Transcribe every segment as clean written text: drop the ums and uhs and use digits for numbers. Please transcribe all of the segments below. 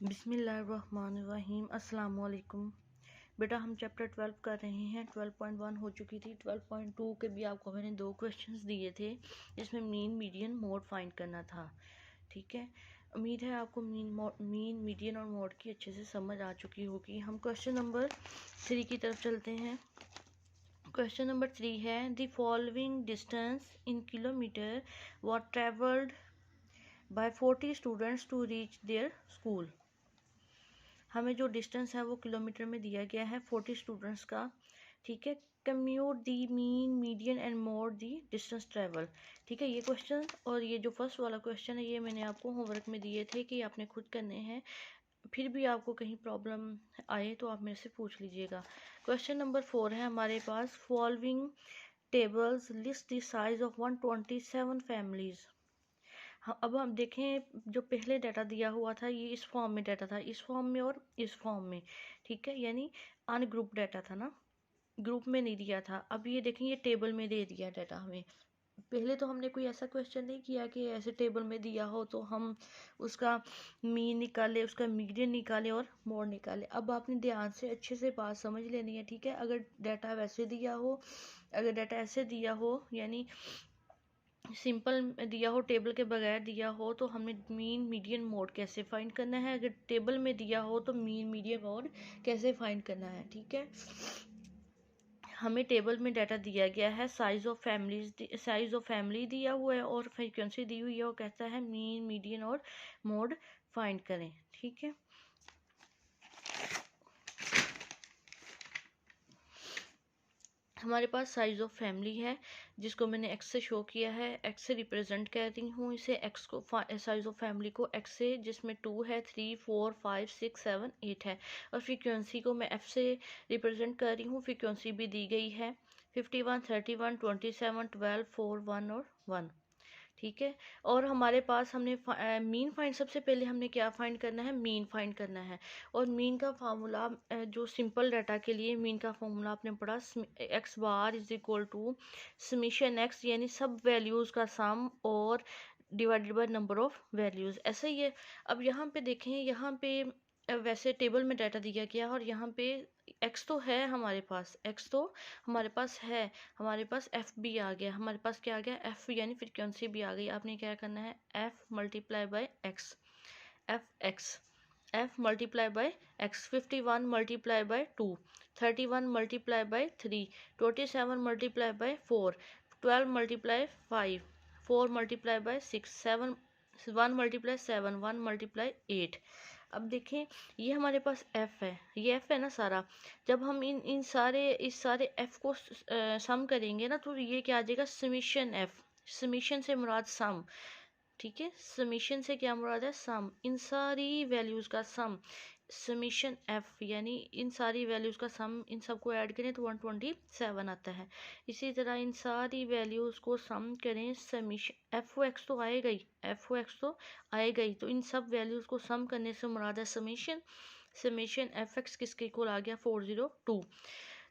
बिस्मिल्लाहिर्रहमानिर्रहीम। अस्सलाम वालेकुम। बेटा हम चैप्टर 12 कर रहे हैं। 12.1 हो चुकी थी। 12.2 के भी आपको मैंने 2 क्वेश्चंस दिए थे जिसमें मीन मीडियन मोड फाइंड करना था। ठीक है, उम्मीद है आपको मीन मीडियन और मोड की अच्छे से समझ आ चुकी होगी। हम क्वेश्चन नंबर 3 की तरफ चलते हैं। क्वेश्चन नंबर 3 है the following distance in kilometre was travelled by 40 students to reach their school. हमें जो डिस्टेंस है वो किलोमीटर में दिया गया है 40 स्टूडेंट्स का। ठीक है, commute the mean median and mode the distance travel. ठीक है, ये क्वेश्चन और ये जो फर्स्ट वाला क्वेश्चन है ये मैंने आपको होमवर्क में दिए थे कि आपने खुद करने हैं। फिर भी आपको कहीं प्रॉब्लम आए तो आप मेरे से पूछ लीजिएगा। क्वेश्चन नंबर 4 है हमारे पास, following tables list the size of 127 families. हाँ, अब हम देखें जो पहले डाटा दिया हुआ था ये इस फॉर्म में डाटा था, इस फॉर्म में और इस फॉर्म में। ठीक है, यानी अनग्रुप डाटा था ना, ग्रुप में नहीं दिया था। अब ये देखें ये टेबल में दे दिया डाटा हमें। पहले तो हमने कोई ऐसा क्वेश्चन नहीं किया कि ऐसे टेबल में दिया हो तो हम उसका मीन निकाले, उसका मीडियन निकाले और मोड निकाले। अब आपने ध्यान से अच्छे से बात समझ लेनी है। ठीक है, अगर डाटा वैसे दिया हो, अगर डाटा ऐसे दिया हो यानी सिंपल दिया हो, टेबल के बगैर दिया हो, तो हमें मीन मीडियन मोड कैसे फाइंड करना है। अगर टेबल में दिया हो तो मीन मीडियन मोड कैसे फाइंड करना है। ठीक है, हमें टेबल में डाटा दिया गया है, साइज ऑफ फैमिली दिया हुआ है और फ्रीक्वेंसी दी हुई है और कहता है मीन मीडियन और मोड फाइंड करें। ठीक है, हमारे पास साइज ऑफ फैमिली है जिसको मैंने एक्स से शो किया है, एक्स से रिप्रेजेंट कर रही हूँ इसे, एक्स को साइज ऑफ फैमिली को एक्स से, जिसमें 2 है, 3, 4, 5, 6, 7, 8 है। और फ्रीक्वेंसी को मैं एफ से रिप्रेजेंट कर रही हूँ, फ्रीक्वेंसी भी दी गई है 51, 31, 27, 12, 4, 1 और 1। ठीक है, और हमारे पास हमने मीन फाइंड, सबसे पहले हमने क्या फाइंड करना है, मीन फाइंड करना है। और मीन का फार्मूला जो सिंपल डाटा के लिए मीन का फार्मूला आपने पढ़ा, X bar is equal to summation X, यानी सब वैल्यूज़ का सम और divided by number of values. ऐसा ही है। अब यहाँ पे देखें, यहाँ पे वैसे टेबल में डाटा दिया गया और यहाँ पे एक्स तो है हमारे पास, एक्स तो हमारे पास है, हमारे पास एफ भी आ गया, हमारे पास क्या आ गया, एफ यानी फ्रीक्वेंसी भी आ गई। आपने क्या करना है, F multiply by x, F x, F multiply by x, 51 multiply by 2, 31 multiply by 3, 27 multiply by 4, 12 multiply 5, 4 multiply by 6, 7, 1 multiply 7, 1 multiply 8। अब देखें ये हमारे पास f है, ये f है ना सारा। जब हम इस सारे f को सम करेंगे ना तो ये क्या आ जाएगा, समीशन f। समीशन से मुराद सम। ठीक है, समीशन से क्या मुराद है, सम, इन सारी वैल्यूज़ का सम, समीशन एफ, यानी इन सारी वैल्यूज़ का सम, इन सबको ऐड करें तो 127 आता है। इसी तरह इन सारी वैल्यूज़ को सम करें, समीशन एफ ओ एक्स तो आएगा ही, एफ ओ एक्स तो आएगा ही, तो इन सब वैल्यूज़ को सम करने से मुराद है समीशन, समीशन एफ एक्स किसके इक्वल आ गया, 402।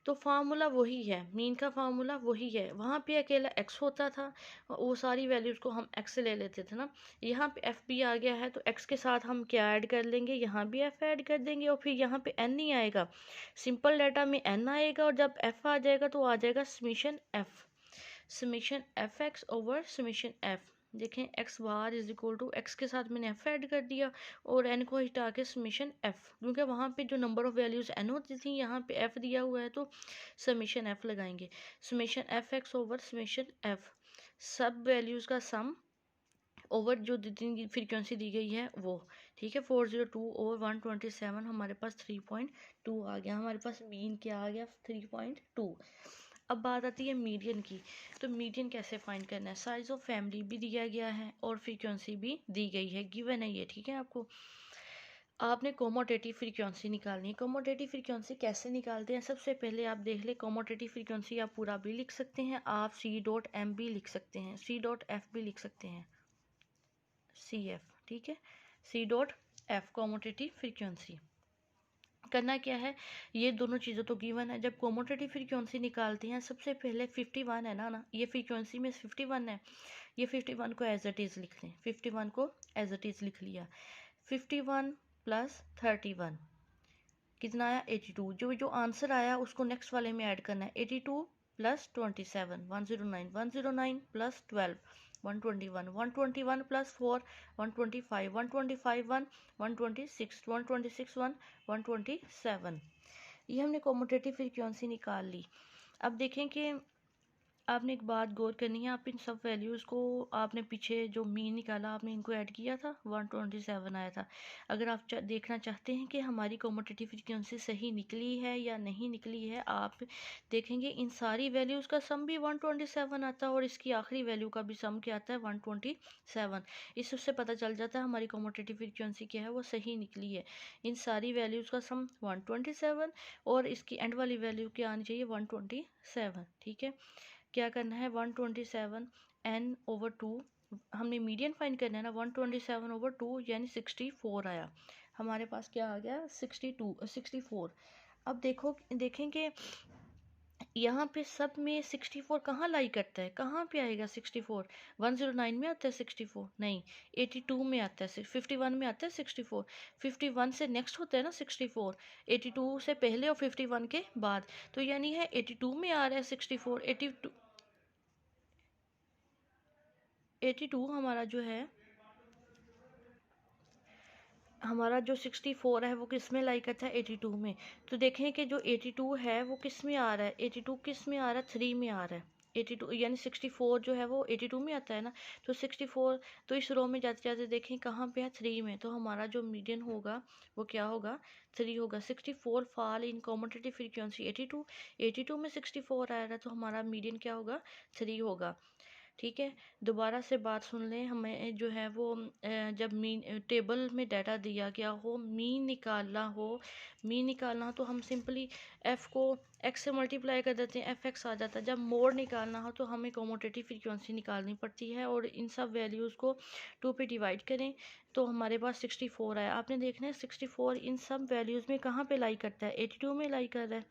तो फार्मूला वही है, मीन का फार्मूला वही है। वहाँ पे अकेला एक्स होता था, वो सारी वैल्यूज़ को हम एक्स से ले लेते थे ना। यहाँ पे एफ भी आ गया है तो एक्स के साथ हम क्या ऐड कर लेंगे, यहाँ भी एफ ऐड कर देंगे और फिर यहाँ पे एन नहीं आएगा, सिंपल डाटा में एन आएगा और जब एफ आ जाएगा तो आ जाएगा summation F, summation F X over summation F. देखें X bar is equal to, X के साथ मैंने एफ ऐड कर दिया और एन को हटा के समीशन एफ, क्योंकि वहाँ पे जो नंबर ऑफ वैल्यूज़ एन होती थी यहाँ पे एफ दिया हुआ है तो समीशन एफ लगाएंगे, summation F X over summation F, सब वैल्यूज़ का सम ओवर जो जितनी की फ्रीक्वेंसी दी गई है वो। ठीक है, 402 ओवर 127 हमारे पास 3.2 आ गया, हमारे पास मीन क्या आ गया, 3.2। अब बात आती है मीडियन की। तो मीडियन कैसे फाइंड करना है, साइज ऑफ फैमिली भी दिया गया है और फ्रीक्वेंसी भी दी गई है, गिवन है ये। ठीक है, आपको आपने कोमोटेटिव फ्रीक्वेंसी निकालनी है। कोमोटेटिव फ्रीक्वेंसी कैसे निकालते हैं, सबसे पहले आप देख ले, कोमोटेटिव फ्रीक्वेंसी आप पूरा भी लिख सकते हैं, आप सी डॉट एम भी लिख सकते हैं, सी डॉट एफ भी लिख सकते हैं, सी एफ। ठीक है, C dot F cumulative frequency. करना क्या है, ये दोनों चीज़ें तो गिवन है। जब कोमोटेटिव फ्रीक्वेंसी निकालते हैं सबसे पहले 51 है ना, ये फ्रीक्वेंसी में 51 है, ये 51 को एज इट इज़ लिख लें, 51 को एज इट इज़ लिख लिया। 51 प्लस 31 कितना आया 82। जो आंसर आया उसको नेक्स्ट वाले में ऐड करना है। 82 प्लस 27 109 109 प्लस 12 121 121 प्लस 4 125 125 1 126 126 1 127। ये हमने कॉम्यूटेटिव फ्रीक्वेंसी निकाल ली। अब देखें कि आपने एक बात गौर करनी है, आप इन सब वैल्यूज़ को आपने पीछे जो मीन निकाला आपने इनको ऐड किया था 127 आया था। अगर आप देखना चाहते हैं कि हमारी कॉम्यूटेटिव फ्रीक्वेंसी सही निकली है या नहीं निकली है, आप देखेंगे इन सारी वैल्यूज़ का सम भी 127 आता है और इसकी आखिरी वैल्यू का भी सम क्या आता है 127। इससे पता चल जाता है हमारी कॉम्यूटेटिव फ्रीक्वेंसी क्या है, वो सही निकली है। इन सारी वैल्यूज़ का सम 127 और इसकी एंड वाली वैल्यू क्या आनी चाहिए 127। ठीक है, क्या करना है 127 n ओवर 2, हमने मीडियन फाइंड करना है ना। 127 ओवर 2 यानी 64 आया हमारे पास। क्या आ गया 64। अब देखें कि यहाँ पे सब में 64 कहाँ लाई करता है, कहाँ पे आएगा 64? 109 में आता है 64? नहीं, 82 में आता है, 51 में आता है 64। 51 से नेक्स्ट होता है ना 64, 82 से पहले और 51 के बाद। तो यानी है 82 में आ रहा है 64। 82 हमारा जो है, हमारा जो 64 है वो किस में लाई करता है 82 में। तो देखें कि जो 82 है वो किस में आ रहा है, 82 किस में आ रहा है 3 में आ रहा है। 82 यानी 64 जो है वो 82 में आता है ना। तो 64 तो इस रो में जाते जाते देखें कहाँ पे है 3 में, तो हमारा जो मीडियन होगा वो क्या होगा 3 होगा। 64 फॉल इन कॉम्यूटेटिव फ्रीक्वेंसी 82, 82 में 64 आ रहा है तो हमारा मीडियन क्या होगा 3 होगा। ठीक है, दोबारा से बात सुन लें। हमें जो है वो जब मीन टेबल में डाटा दिया गया हो, मीन निकालना हो तो हम सिंपली एफ़ को एक्स से मल्टीप्लाई कर देते हैं, एफ एक्स आ जाता है। जब मोड निकालना हो तो हमें कॉम्यूटेटिव फ्रीक्वेंसी निकालनी पड़ती है और इन सब वैल्यूज़ को 2 पे डिवाइड करें तो हमारे पास 64 आया। आपने देखना है 64 इन सब वैल्यूज़ में कहाँ पे लाई करता है 82 में लाई कर रहा है।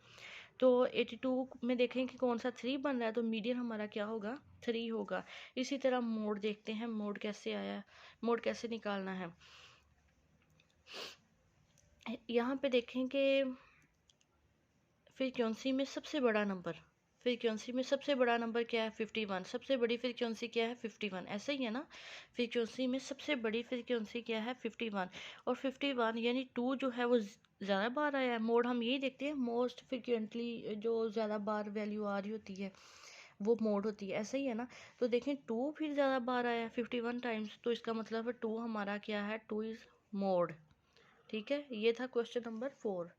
तो 82 में देखें कि कौन सा 3 बन रहा है, तो मीडियन हमारा क्या होगा 3 होगा। इसी तरह मोड देखते हैं, मोड कैसे आया, मोड कैसे निकालना है। यहाँ पे देखें कि फ्रीक्वेंसी में सबसे बड़ा नंबर, फ्रीक्वेंसी में सबसे बड़ा नंबर क्या है 51। सबसे बड़ी फ्रीक्वेंसी क्या है 51, ऐसे ही है ना। फ्रीक्वेंसी में सबसे बड़ी फ्रीक्वेंसी क्या है 51 और 51 यानी 2 जो है वो ज़्यादा बार आया है। मोड हम यही देखते हैं, मोस्ट फ्रिक्वेंटली जो ज़्यादा बार वैल्यू आ रही होती है वो मोड होती है, ऐसे ही है ना। तो देखें 2 फिर ज़्यादा बार आया है 51 टाइम्स, तो इसका मतलब है 2 हमारा क्या है 2 इज़ मोड। ठीक है, ये था क्वेश्चन नंबर 4।